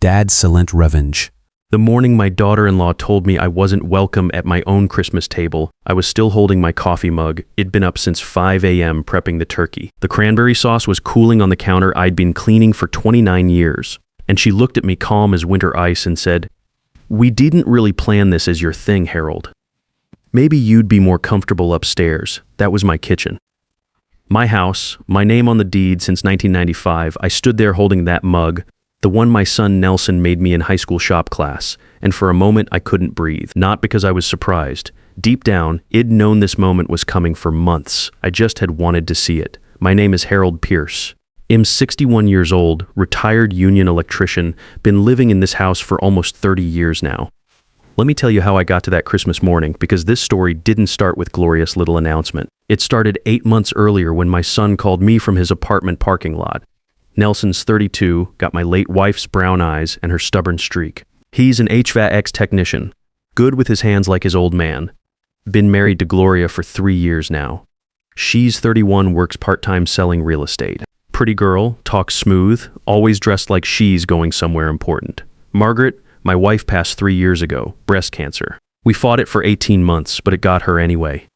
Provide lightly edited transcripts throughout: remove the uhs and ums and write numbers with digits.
Dad's silent revenge. The morning my daughter-in-law told me I wasn't welcome at my own Christmas table, I was still holding my coffee mug. It'd been up since 5 a.m. prepping the turkey. The cranberry sauce was cooling on the counter I'd been cleaning for 29 years. And she looked at me calm as winter ice and said, "We didn't really plan this as your thing, Harold. Maybe you'd be more comfortable upstairs." That was my kitchen. My house, my name on the deed since 1995, I stood there holding that mug, the one my son Nelson made me in high school shop class, and for a moment I couldn't breathe, not because I was surprised. Deep down, I'd known this moment was coming for months. I just had wanted to see it. My name is Harold Pierce. I'm 61 years old, retired union electrician, been living in this house for almost 30 years now. Let me tell you how I got to that Christmas morning, because this story didn't start with Gloria's little announcement. It started 8 months earlier when my son called me from his apartment parking lot. Nelson's 32, got my late wife's brown eyes and her stubborn streak. He's an HVAC technician, good with his hands like his old man. Been married to Gloria for 3 years now. She's 31, works part-time selling real estate. Pretty girl, talks smooth, always dressed like she's going somewhere important. Margaret, my wife, passed 3 years ago, breast cancer. We fought it for 18 months, but it got her anyway.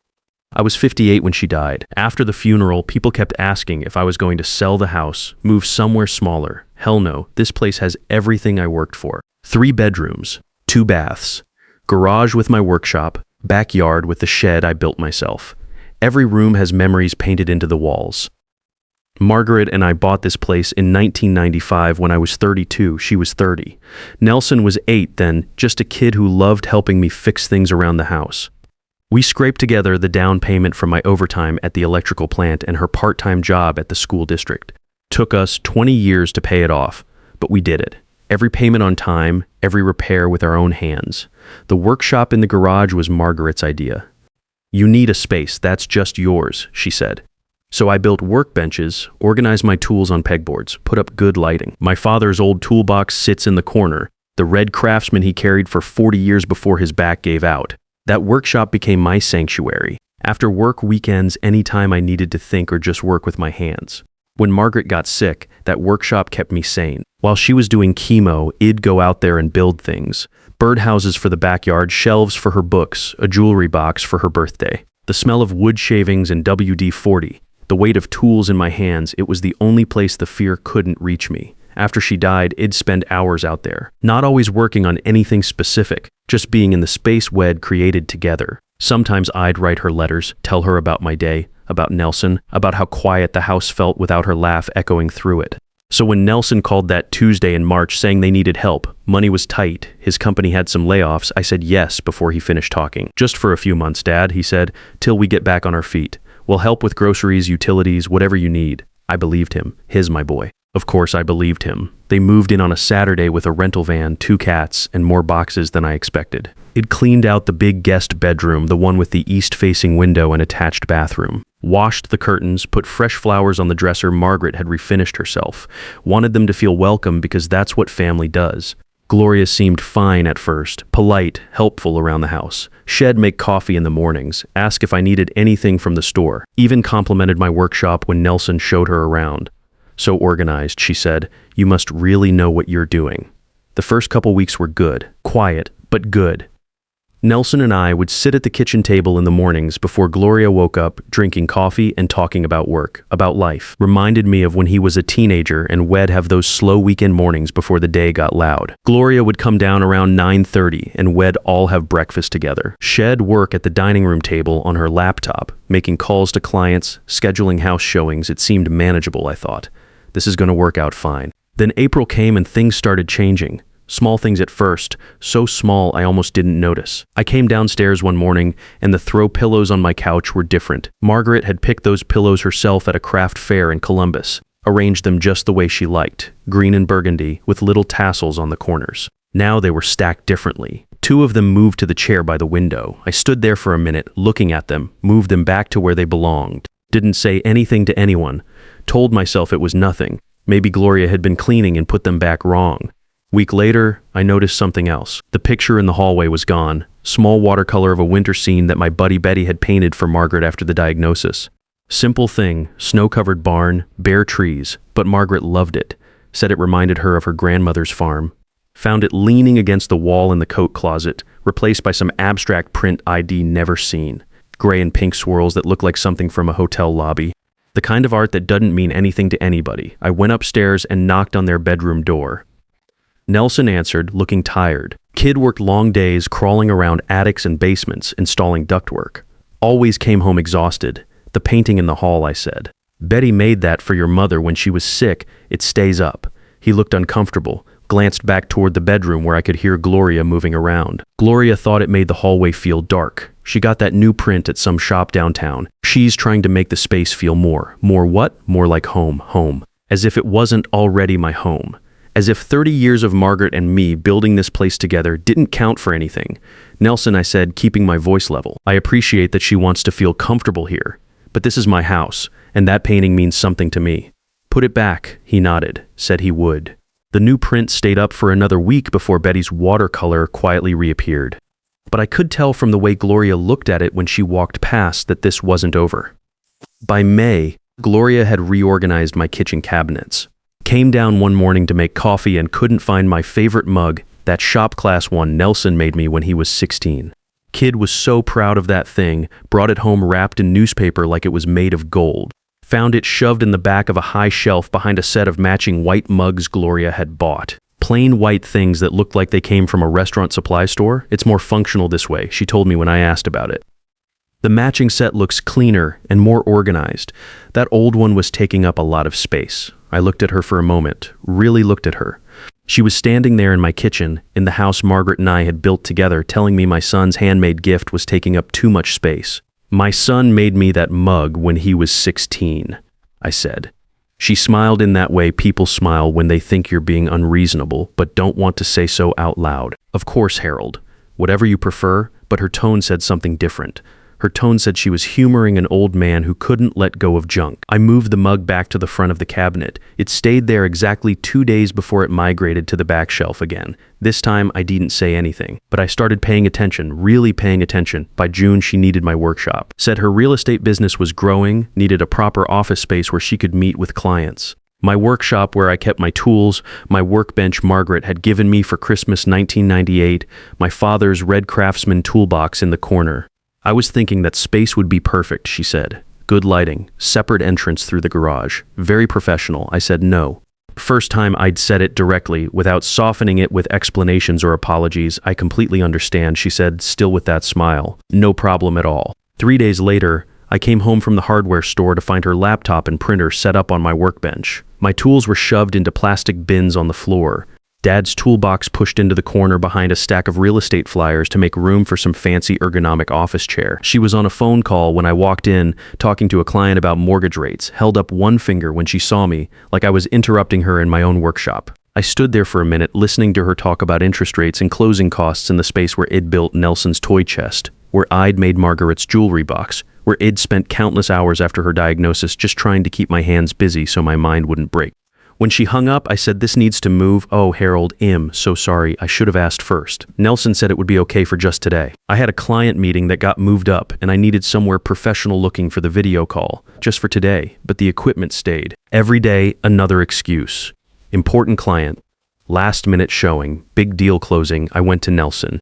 I was 58 when she died. After the funeral, people kept asking if I was going to sell the house, move somewhere smaller. Hell no, this place has everything I worked for. 3 bedrooms, 2 baths, garage with my workshop, backyard with the shed I built myself. Every room has memories painted into the walls. Margaret and I bought this place in 1995 when I was 32, she was 30. Nelson was 8 then, just a kid who loved helping me fix things around the house. We scraped together the down payment from my overtime at the electrical plant and her part-time job at the school district. Took us 20 years to pay it off, but we did it. Every payment on time, every repair with our own hands. The workshop in the garage was Margaret's idea. "You need a space, that's just yours," she said. So I built workbenches, organized my tools on pegboards, put up good lighting. My father's old toolbox sits in the corner, the red Craftsman he carried for 40 years before his back gave out. That workshop became my sanctuary. After work weekends, anytime I needed to think or just work with my hands. When Margaret got sick, that workshop kept me sane. While she was doing chemo, I'd go out there and build things. Birdhouses for the backyard, shelves for her books, a jewelry box for her birthday. The smell of wood shavings and WD-40, the weight of tools in my hands, it was the only place the fear couldn't reach me. After she died, I'd spend hours out there, not always working on anything specific, just being in the space we'd created together. Sometimes I'd write her letters, tell her about my day, about Nelson, about how quiet the house felt without her laugh echoing through it. So when Nelson called that Tuesday in March saying they needed help, money was tight, his company had some layoffs, I said yes before he finished talking. "Just for a few months, Dad," he said, "till we get back on our feet. We'll help with groceries, utilities, whatever you need." I believed him. His my boy. Of course I believed him. They moved in on a Saturday with a rental van, 2 cats, and more boxes than I expected. It cleaned out the big guest bedroom, the one with the east-facing window and attached bathroom. Washed the curtains, put fresh flowers on the dresser Margaret had refinished herself. Wanted them to feel welcome because that's what family does. Gloria seemed fine at first, polite, helpful around the house. She'd make coffee in the mornings, ask if I needed anything from the store. Even complimented my workshop when Nelson showed her around. "So organized," she said. "You must really know what you're doing." The first couple weeks were good, quiet, but good. Nelson and I would sit at the kitchen table in the mornings before Gloria woke up, drinking coffee and talking about work, about life. Reminded me of when he was a teenager and we'd have those slow weekend mornings before the day got loud. Gloria would come down around 9:30 and we'd all have breakfast together. She'd work at the dining room table on her laptop, making calls to clients, scheduling house showings. It seemed manageable, I thought. This is going to work out fine. Then April came and things started changing. Small things at first, so small I almost didn't notice. I came downstairs one morning and the throw pillows on my couch were different. Margaret had picked those pillows herself at a craft fair in Columbus, arranged them just the way she liked, green and burgundy with little tassels on the corners. Now they were stacked differently. 2 of them moved to the chair by the window. I stood there for a minute, looking at them, moved them back to where they belonged. Didn't say anything to anyone. Told myself it was nothing. Maybe Gloria had been cleaning and put them back wrong. Week later, I noticed something else. The picture in the hallway was gone. Small watercolor of a winter scene that my buddy Betty had painted for Margaret after the diagnosis. Simple thing, snow-covered barn, bare trees, but Margaret loved it. Said it reminded her of her grandmother's farm. Found it leaning against the wall in the coat closet, replaced by some abstract print I'd never seen. Gray and pink swirls that look like something from a hotel lobby. The kind of art that doesn't mean anything to anybody. I went upstairs and knocked on their bedroom door. Nelson answered, looking tired. Kid worked long days crawling around attics and basements, installing ductwork. Always came home exhausted. The painting in the hall, I said. Betty made that for your mother when she was sick. It stays up. He looked uncomfortable, glanced back toward the bedroom where I could hear Gloria moving around. Gloria thought it made the hallway feel dark. She got that new print at some shop downtown. She's trying to make the space feel more. More what? More like home. Home. As if it wasn't already my home. As if 30 years of Margaret and me building this place together didn't count for anything. Nelson, I said, keeping my voice level. I appreciate that she wants to feel comfortable here. But this is my house, and that painting means something to me. Put it back, he nodded, said he would. The new print stayed up for another week before Betty's watercolor quietly reappeared. But I could tell from the way Gloria looked at it when she walked past that this wasn't over. By May, Gloria had reorganized my kitchen cabinets. Came down one morning to make coffee and couldn't find my favorite mug, that shop class one Nelson made me when he was 16. Kid was so proud of that thing, brought it home wrapped in newspaper like it was made of gold. Found it shoved in the back of a high shelf behind a set of matching white mugs Gloria had bought. Plain white things that looked like they came from a restaurant supply store. It's more functional this way, she told me when I asked about it. The matching set looks cleaner and more organized. That old one was taking up a lot of space. I looked at her for a moment, really looked at her. She was standing there in my kitchen, in the house Margaret and I had built together, telling me my son's handmade gift was taking up too much space. My son made me that mug when he was 16, I said. She smiled in that way people smile when they think you're being unreasonable, but don't want to say so out loud. Of course, Harold. Whatever you prefer, but her tone said something different. Her tone said she was humoring an old man who couldn't let go of junk. I moved the mug back to the front of the cabinet. It stayed there exactly 2 days before it migrated to the back shelf again. This time, I didn't say anything, but I started paying attention, really paying attention. By June, she needed my workshop. Said her real estate business was growing, needed a proper office space where she could meet with clients. My workshop where I kept my tools, my workbench Margaret had given me for Christmas 1998, my father's red Craftsman toolbox in the corner. I was thinking that space would be perfect, she said. Good lighting, separate entrance through the garage. Very professional. I said no. First time I'd said it directly, without softening it with explanations or apologies. I completely understand, she said, still with that smile. No problem at all. 3 days later, I came home from the hardware store to find her laptop and printer set up on my workbench. My tools were shoved into plastic bins on the floor. Dad's toolbox pushed into the corner behind a stack of real estate flyers to make room for some fancy ergonomic office chair. She was on a phone call when I walked in, talking to a client about mortgage rates, held up one finger when she saw me, like I was interrupting her in my own workshop. I stood there for a minute, listening to her talk about interest rates and closing costs in the space where Id built Nelson's toy chest, where I'd made Margaret's jewelry box, where Id spent countless hours after her diagnosis just trying to keep my hands busy so my mind wouldn't break. When she hung up, I said, this needs to move. Oh, Harold, so sorry. I should have asked first. Nelson said it would be okay for just today. I had a client meeting that got moved up, and I needed somewhere professional looking for the video call, just for today, but the equipment stayed. Every day, another excuse. Important client. Last minute showing. Big deal closing. I went to Nelson.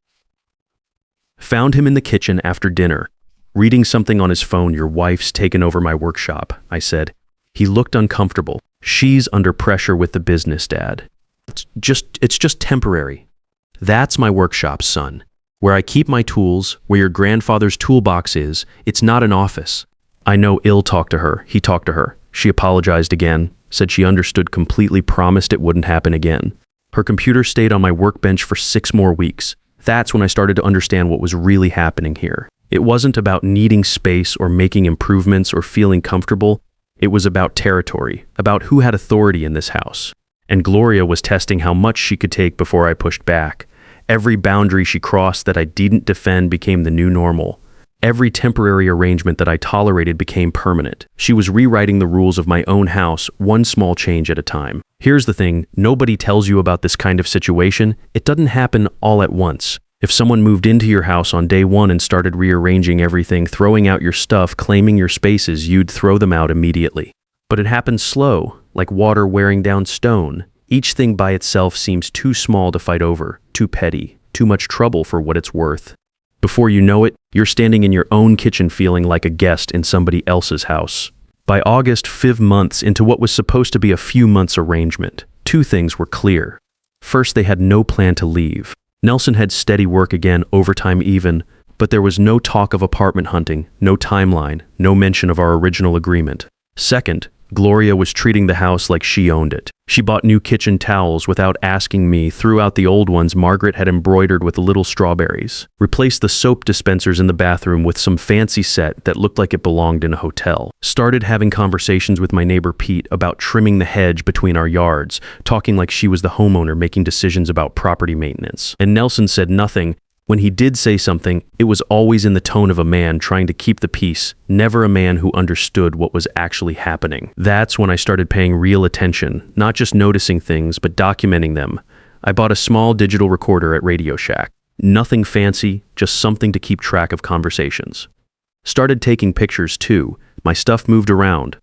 Found him in the kitchen after dinner. Reading something on his phone. Your wife's taken over my workshop, I said. He looked uncomfortable. She's under pressure with the business, Dad. It's just temporary. That's my workshop, son. Where I keep my tools, where your grandfather's toolbox is, it's not an office. I know Il talked to her. He talked to her. She apologized again, said she understood completely, promised it wouldn't happen again. Her computer stayed on my workbench for 6 more weeks. That's when I started to understand what was really happening here. It wasn't about needing space or making improvements or feeling comfortable. It was about territory, about who had authority in this house. And Gloria was testing how much she could take before I pushed back. Every boundary she crossed that I didn't defend became the new normal. Every temporary arrangement that I tolerated became permanent. She was rewriting the rules of my own house, one small change at a time. Here's the thing, nobody tells you about this kind of situation. It doesn't happen all at once. If someone moved into your house on day 1 and started rearranging everything, throwing out your stuff, claiming your spaces, you'd throw them out immediately. But it happens slow, like water wearing down stone. Each thing by itself seems too small to fight over, too petty, too much trouble for what it's worth. Before you know it, you're standing in your own kitchen feeling like a guest in somebody else's house. By August, 5 months into what was supposed to be a few months' arrangement, two things were clear. First, they had no plan to leave. Nelson had steady work again, overtime even, but there was no talk of apartment hunting, no timeline, no mention of our original agreement. Second, Gloria was treating the house like she owned it. She bought new kitchen towels without asking me, threw out the old ones Margaret had embroidered with little strawberries, replaced the soap dispensers in the bathroom with some fancy set that looked like it belonged in a hotel, started having conversations with my neighbor Pete about trimming the hedge between our yards, talking like she was the homeowner making decisions about property maintenance. And Nelson said nothing. When he did say something, it was always in the tone of a man trying to keep the peace, never a man who understood what was actually happening. That's when I started paying real attention, not just noticing things, but documenting them. I bought a small digital recorder at Radio Shack. Nothing fancy, just something to keep track of conversations. Started taking pictures too. My stuff moved around.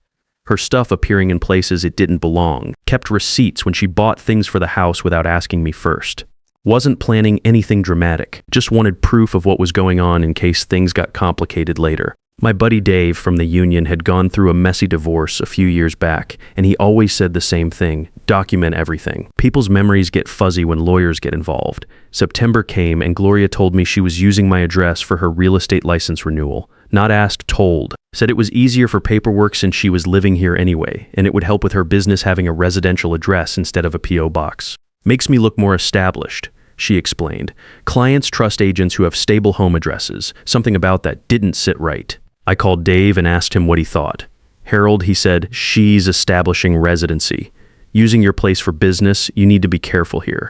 Her stuff appearing in places it didn't belong. Kept receipts when she bought things for the house without asking me first. Wasn't planning anything dramatic, just wanted proof of what was going on in case things got complicated later. My buddy Dave from the union had gone through a messy divorce a few years back, and he always said the same thing: document everything. People's memories get fuzzy when lawyers get involved. September came and Gloria told me she was using my address for her real estate license renewal. Not asked, told. Said it was easier for paperwork since she was living here anyway, and it would help with her business having a residential address instead of a P.O. box. Makes me look more established, she explained. Clients trust agents who have stable home addresses. Something about that didn't sit right. I called Dave and asked him what he thought. Harold, he said, she's establishing residency. Using your place for business, you need to be careful here.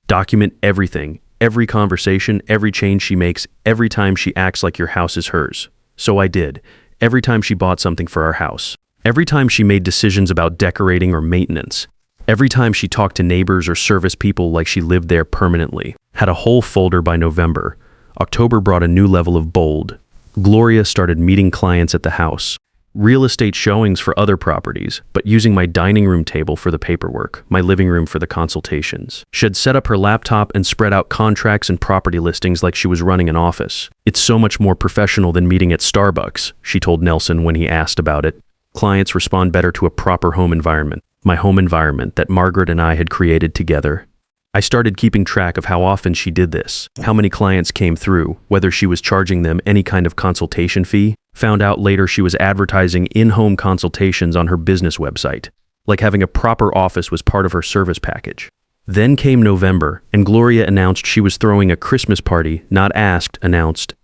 Document everything, every conversation, every change she makes, every time she acts like your house is hers. So I did. Every time she bought something for our house. Every time she made decisions about decorating or maintenance. Every time she talked to neighbors or service people like she lived there permanently. Had a whole folder by November. October brought a new level of bold. Gloria started meeting clients at the house. Real estate showings for other properties, but using my dining room table for the paperwork, my living room for the consultations. She had set up her laptop and spread out contracts and property listings like she was running an office. It's so much more professional than meeting at Starbucks, she told Nelson when he asked about it. Clients respond better to a proper home environment. My home environment that Margaret and I had created together. I started keeping track of how often she did this, how many clients came through, whether she was charging them any kind of consultation fee. Found out later she was advertising in-home consultations on her business website, like having a proper office was part of her service package. Then came November, and Gloria announced she was throwing a Christmas party, not asked, announced.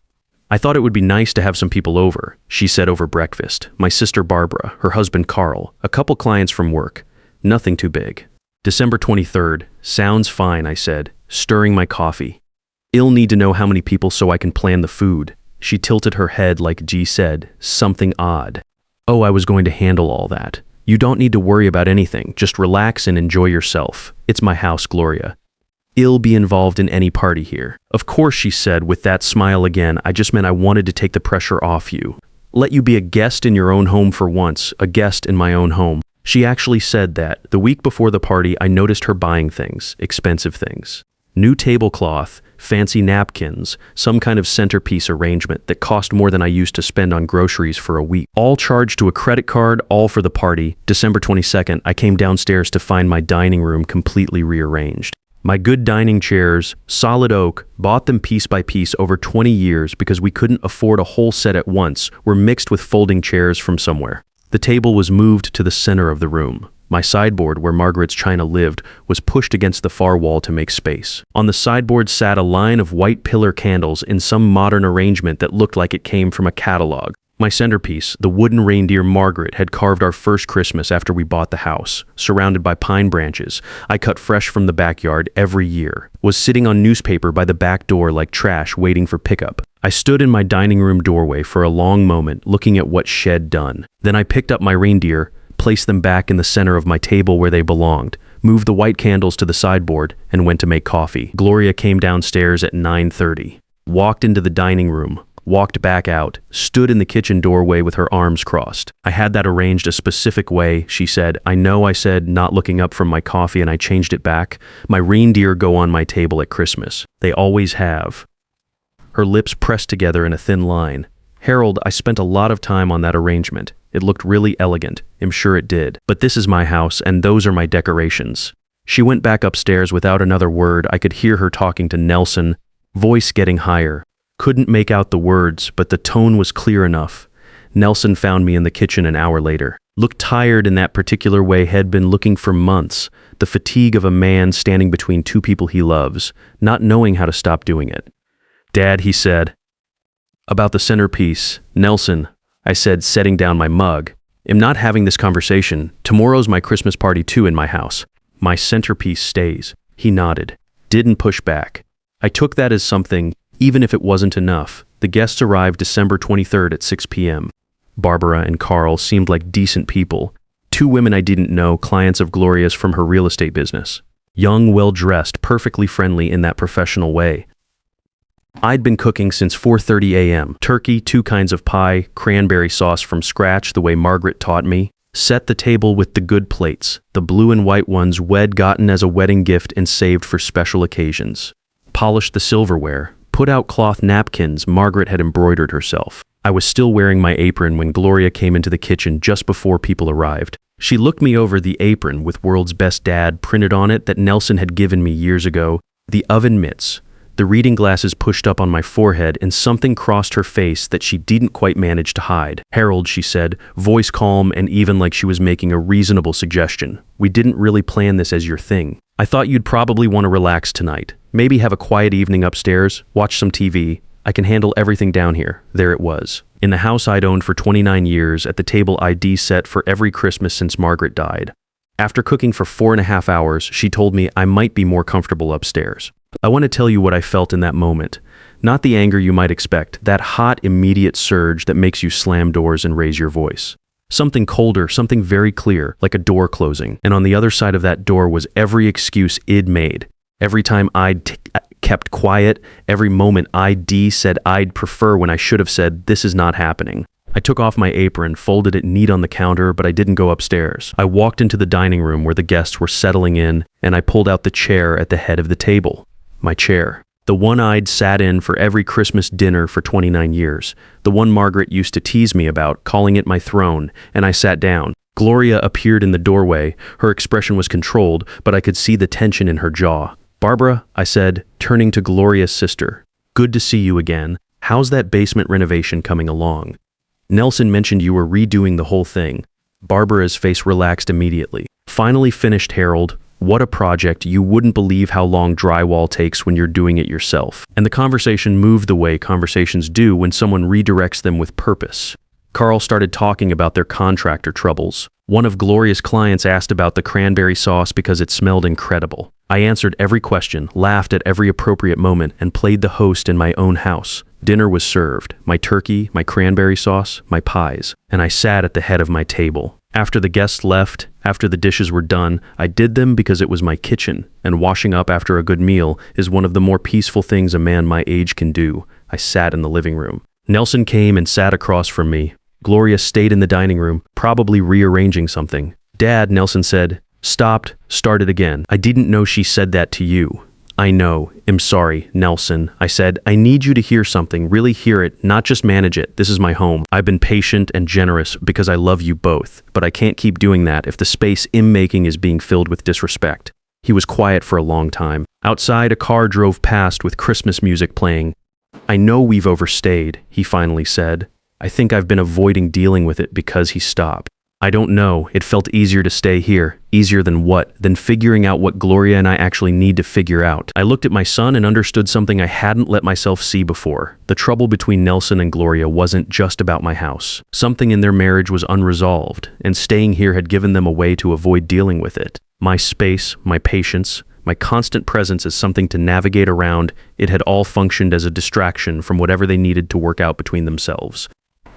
I thought it would be nice to have some people over, she said over breakfast. My sister Barbara, her husband Carl, a couple clients from work. Nothing too big. December 23rd. Sounds fine, I said, stirring my coffee. I'll need to know how many people so I can plan the food. She tilted her head like G said, something odd. Oh, I was going to handle all that. You don't need to worry about anything. Just relax and enjoy yourself. It's my house, Gloria. I'll be involved in any party here. Of course, she said with that smile again. I just meant I wanted to take the pressure off you. Let you be a guest in your own home for once, a guest in my own home. She actually said that. The week before the party, I noticed her buying things, expensive things. New tablecloth, fancy napkins, some kind of centerpiece arrangement that cost more than I used to spend on groceries for a week. All charged to a credit card, all for the party. December 22nd, I came downstairs to find my dining room completely rearranged. My good dining chairs, solid oak, bought them piece by piece over 20 years because we couldn't afford a whole set at once, were mixed with folding chairs from somewhere. The table was moved to the center of the room. My sideboard, where Margaret's china lived, was pushed against the far wall to make space. On the sideboard sat a line of white pillar candles in some modern arrangement that looked like it came from a catalog. My centerpiece, the wooden reindeer Margaret had carved our first Christmas after we bought the house, surrounded by pine branches I cut fresh from the backyard every year, was sitting on newspaper by the back door like trash waiting for pickup. I stood in my dining room doorway for a long moment looking at what she'd done. Then I picked up my reindeer, placed them back in the center of my table where they belonged, moved the white candles to the sideboard, and went to make coffee. Gloria came downstairs at 9:30. Walked into the dining room, walked back out, stood in the kitchen doorway with her arms crossed. I had that arranged a specific way, she said. I know I said not looking up from my coffee and I changed it back. My reindeer go on my table at Christmas. They always have. Her lips pressed together in a thin line. Harold, I spent a lot of time on that arrangement. It looked really elegant. I'm sure it did. But this is my house and those are my decorations. She went back upstairs without another word. I could hear her talking to Nelson, voice getting higher. Couldn't make out the words, but the tone was clear enough. Nelson found me in the kitchen an hour later. Looked tired in that particular way, had been looking for months. The fatigue of a man standing between two people he loves, not knowing how to stop doing it. Dad, he said. About the centerpiece. Nelson, I said, setting down my mug. I'm not having this conversation. Tomorrow's my Christmas party too in my house. My centerpiece stays. He nodded. Didn't push back. I took that as something, even if it wasn't enough. The guests arrived December 23rd at 6 p.m. Barbara and Carl seemed like decent people. Two women I didn't know, clients of Gloria's from her real estate business. Young, well-dressed, perfectly friendly in that professional way. I'd been cooking since 4:30 a.m. Turkey, 2 kinds of pie, cranberry sauce from scratch the way Margaret taught me. Set the table with the good plates, the blue and white ones Wed gotten as a wedding gift and saved for special occasions. Polished the silverware, put out cloth napkins Margaret had embroidered herself. I was still wearing my apron when Gloria came into the kitchen just before people arrived. She looked me over the apron with World's Best Dad printed on it that Nelson had given me years ago, the oven mitts, the reading glasses pushed up on my forehead, and something crossed her face that she didn't quite manage to hide. Harold, she said, voice calm and even like she was making a reasonable suggestion. We didn't really plan this as your thing. I thought you'd probably want to relax tonight. Maybe have a quiet evening upstairs, watch some TV. I can handle everything down here. There it was. In the house I'd owned for 29 years, at the table I'd set for every Christmas since Margaret died. After cooking for 4.5 hours, she told me I might be more comfortable upstairs. I want to tell you what I felt in that moment. Not the anger you might expect, that hot, immediate surge that makes you slam doors and raise your voice. Something colder, something very clear, like a door closing. And on the other side of that door was every excuse I'd made. Every time I'd kept quiet, every moment I'd said I'd prefer when I should have said, this is not happening. I took off my apron, folded it neat on the counter, but I didn't go upstairs. I walked into the dining room where the guests were settling in, and I pulled out the chair at the head of the table. My chair. The one I'd sat in for every Christmas dinner for 29 years. The one Margaret used to tease me about, calling it my throne, and I sat down. Gloria appeared in the doorway. Her expression was controlled, but I could see the tension in her jaw. Barbara, I said, turning to Gloria's sister. Good to see you again. How's that basement renovation coming along? Nelson mentioned you were redoing the whole thing. Barbara's face relaxed immediately. Finally finished, Harold. What a project. You wouldn't believe how long drywall takes when you're doing it yourself. And the conversation moved the way conversations do when someone redirects them with purpose. Carl started talking about their contractor troubles. One of Gloria's clients asked about the cranberry sauce because it smelled incredible. I answered every question, laughed at every appropriate moment, and played the host in my own house. Dinner was served. My turkey, my cranberry sauce, my pies. And I sat at the head of my table. After the guests left, after the dishes were done, I did them because it was my kitchen, and washing up after a good meal is one of the more peaceful things a man my age can do. I sat in the living room. Nelson came and sat across from me. Gloria stayed in the dining room, probably rearranging something. Dad, Nelson said, stopped, started again. I didn't know she said that to you. I know. I'm sorry, Nelson. I said, I need you to hear something, really hear it, not just manage it. This is my home. I've been patient and generous because I love you both, but I can't keep doing that if the space I'm making is being filled with disrespect. He was quiet for a long time. Outside, a car drove past with Christmas music playing. I know we've overstayed, he finally said. I think I've been avoiding dealing with it because he stopped. I don't know. It felt easier to stay here. Easier than what? Than figuring out what Gloria and I actually need to figure out. I looked at my son and understood something I hadn't let myself see before. The trouble between Nelson and Gloria wasn't just about my house. Something in their marriage was unresolved, and staying here had given them a way to avoid dealing with it. My space, my patience, my constant presence as something to navigate around, it had all functioned as a distraction from whatever they needed to work out between themselves.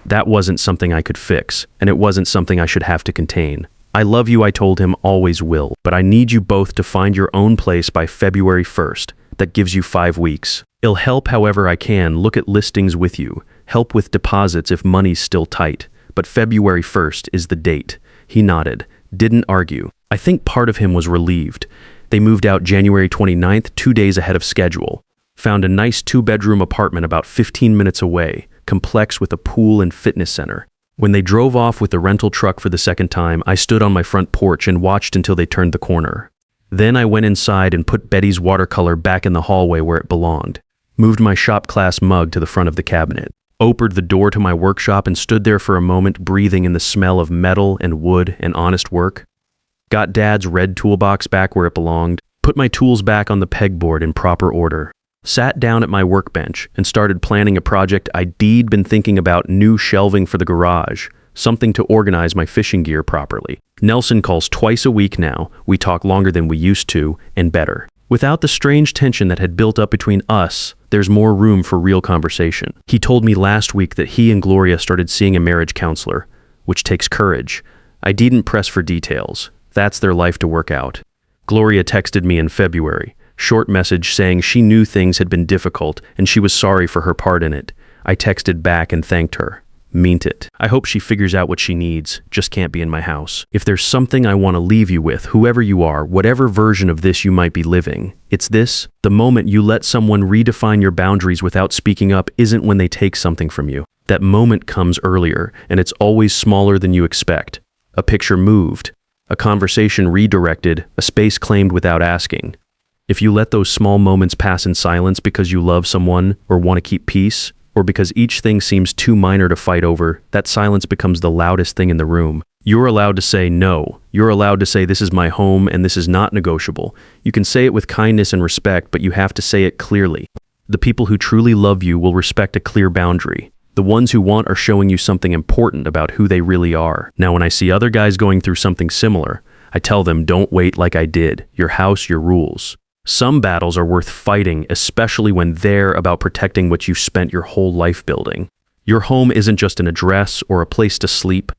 That wasn't something I could fix, and it wasn't something I should have to contain. I love you, I told him, always will, but I need you both to find your own place by February 1st. That gives you 5 weeks. I'll help however I can, look at listings with you. help with deposits if money's still tight. But February 1st is the date. He nodded, didn't argue. I think part of him was relieved. They moved out January 29th, 2 days ahead of schedule. Found a nice 2-bedroom apartment about 15 minutes away, complex with a pool and fitness center. When they drove off with the rental truck for the second time, I stood on my front porch and watched until they turned the corner. Then I went inside and put Betty's watercolor back in the hallway where it belonged. Moved my shop class mug to the front of the cabinet. Opened the door to my workshop and stood there for a moment, breathing in the smell of metal and wood and honest work. Got Dad's red toolbox back where it belonged. Put my tools back on the pegboard in proper order. Sat down at my workbench and started planning a project I'd been thinking about: new shelving for the garage, something to organize my fishing gear properly. Nelson calls twice a week now. We talk longer than we used to, and better. Without the strange tension that had built up between us, there's more room for real conversation. He told me last week that he and Gloria started seeing a marriage counselor, which takes courage. I didn't press for details. That's their life to work out. Gloria texted me in February. Short message saying she knew things had been difficult and she was sorry for her part in it. I texted back and thanked her. Meant it. I hope she figures out what she needs, just can't be in my house. If there's something I want to leave you with, whoever you are, whatever version of this you might be living, it's this: the moment you let someone redefine your boundaries without speaking up isn't when they take something from you. That moment comes earlier, and it's always smaller than you expect. A picture moved, a conversation redirected, a space claimed without asking. If you let those small moments pass in silence because you love someone or want to keep peace, or because each thing seems too minor to fight over, that silence becomes the loudest thing in the room. You're allowed to say no. You're allowed to say this is my home and this is not negotiable. You can say it with kindness and respect, but you have to say it clearly. The people who truly love you will respect a clear boundary. The ones who want are showing you something important about who they really are. Now, when I see other guys going through something similar, I tell them, don't wait like I did. Your house, your rules. Some battles are worth fighting, especially when they're about protecting what you've spent your whole life building. Your home isn't just an address or a place to sleep.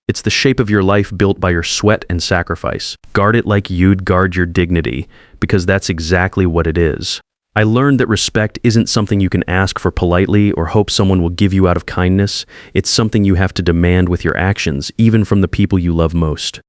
It's the shape of your life built by your sweat and sacrifice. Guard it like you'd guard your dignity, because that's exactly what it is. I learned that respect isn't something you can ask for politely or hope someone will give you out of kindness. It's something you have to demand with your actions, even from the people you love most.